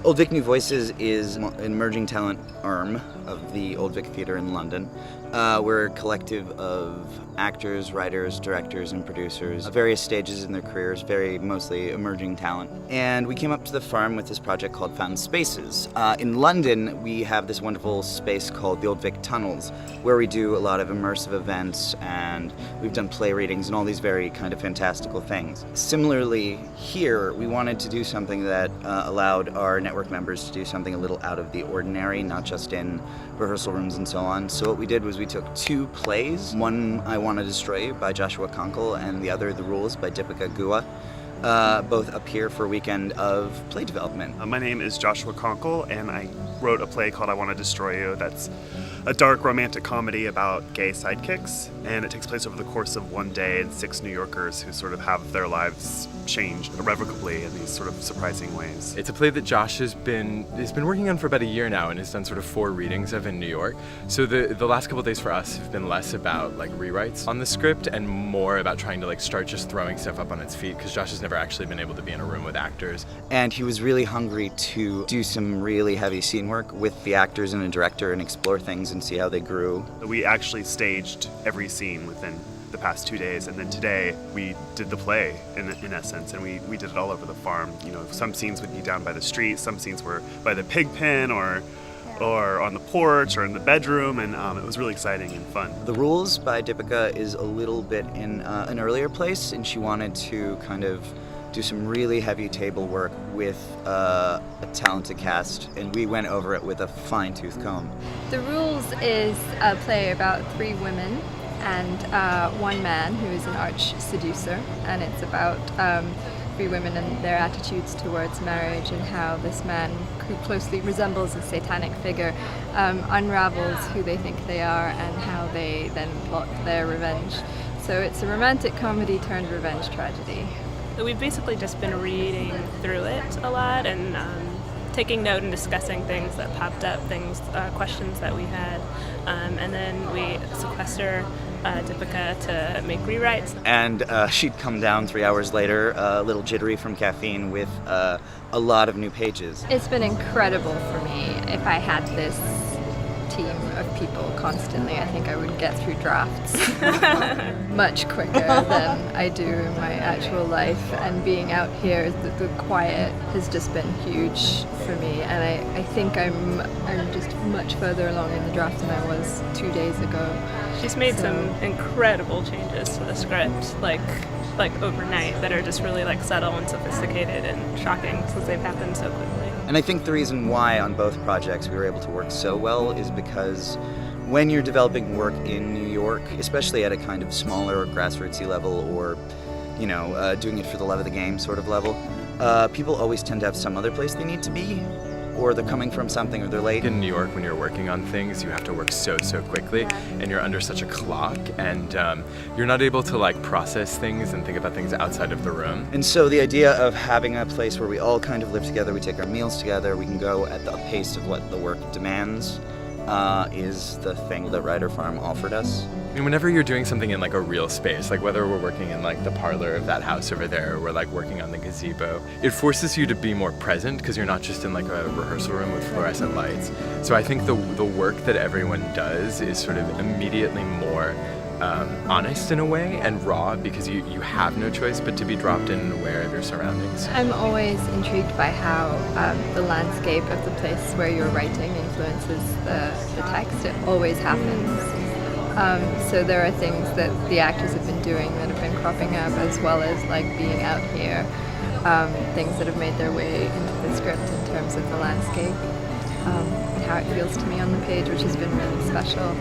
Old Vic New Voices is an emerging talent arm of the Old Vic Theatre in London. We're a collective of actors, writers, directors, and producers at various stages in their careers, very mostly emerging talent. And we came up to the farm with this project called Found Spaces. In London, we have this wonderful space called the Old Vic Tunnels, where we do a lot of immersive events, and we've done play readings and all these very kind of fantastical things. Similarly, here, we wanted to do something that allowed our network members to do something a little out of the ordinary, not just in rehearsal rooms and so on. So what we did was we took two plays, one I Want to Destroy You by Joshua Conkle and the other The Rules by Deepika Gua, both up here for a weekend of play development. My name is Joshua Conkle, and I wrote a play called I Want to Destroy You that's a dark romantic comedy about gay sidekicks, and it takes place over the course of one day and 6 New Yorkers who sort of have their lives changed irrevocably in these sort of surprising ways. It's a play that Josh has been working on for about a year now and has done sort of 4 readings of in New York. So the last couple of days for us have been less about like rewrites on the script and more about trying to like start just throwing stuff up on its feet, because Josh has never actually been able to be in a room with actors. And he was really hungry to do some really heavy scene work with the actors and a director and explore things and see how they grew. We actually staged every scene within the past 2 days, and then today we did the play in essence, and we did it all over the farm. You know, some scenes would be down by the street, some scenes were by the pig pen or on the porch or in the bedroom, and it was really exciting and fun. The Rules by Deepika is a little bit in an earlier place, and she wanted to kind of do some really heavy table work with a talented cast, and we went over it with a fine-tooth comb. The Rules is a play about 3 women and 1 man who is an arch seducer, and it's about 3 women and their attitudes towards marriage and how this man, who closely resembles a satanic figure, unravels who they think they are and how they then plot their revenge. So it's a romantic comedy turned revenge tragedy. We've basically just been reading through it a lot and taking note and discussing things that popped up, questions that we had, and then we sequester Deepika to make rewrites. And she'd come down 3 hours later, a little jittery from caffeine, with a lot of new pages. It's been incredible for me. If I had this team of people constantly, I think I would get through drafts much quicker than I do in my actual life. And being out here, the quiet has just been huge for me, and I think I'm just much further along in the draft than I was 2 days ago. She's made some incredible changes to the script, like overnight, that are just really like subtle and sophisticated and shocking since they've happened so quickly. And I think the reason why on both projects we were able to work so well is because when you're developing work in New York, especially at a kind of smaller or grassrootsy level, or doing it for the love of the game sort of level, people always tend to have some other place they need to be, or they're coming from something, or they're late. In New York, when you're working on things, you have to work so quickly, and you're under such a clock, and you're not able to like process things and think about things outside of the room. And so the idea of having a place where we all kind of live together, we take our meals together, we can go at the pace of what the work demands, is the thing that Ryder Farm offered us. I mean, whenever you're doing something in like a real space, like whether we're working in like the parlor of that house over there, or we're like working on the gazebo, it forces you to be more present because you're not just in like a rehearsal room with fluorescent lights. So I think the work that everyone does is sort of immediately more honest in a way and raw, because you have no choice but to be dropped in and aware of your surroundings. I'm always intrigued by how the landscape of the place where you're writing influences the text. It always happens. So there are things that the actors have been doing that have been cropping up, as well as like being out here, things that have made their way into the script in terms of the landscape, and how it feels to me on the page, which has been really special.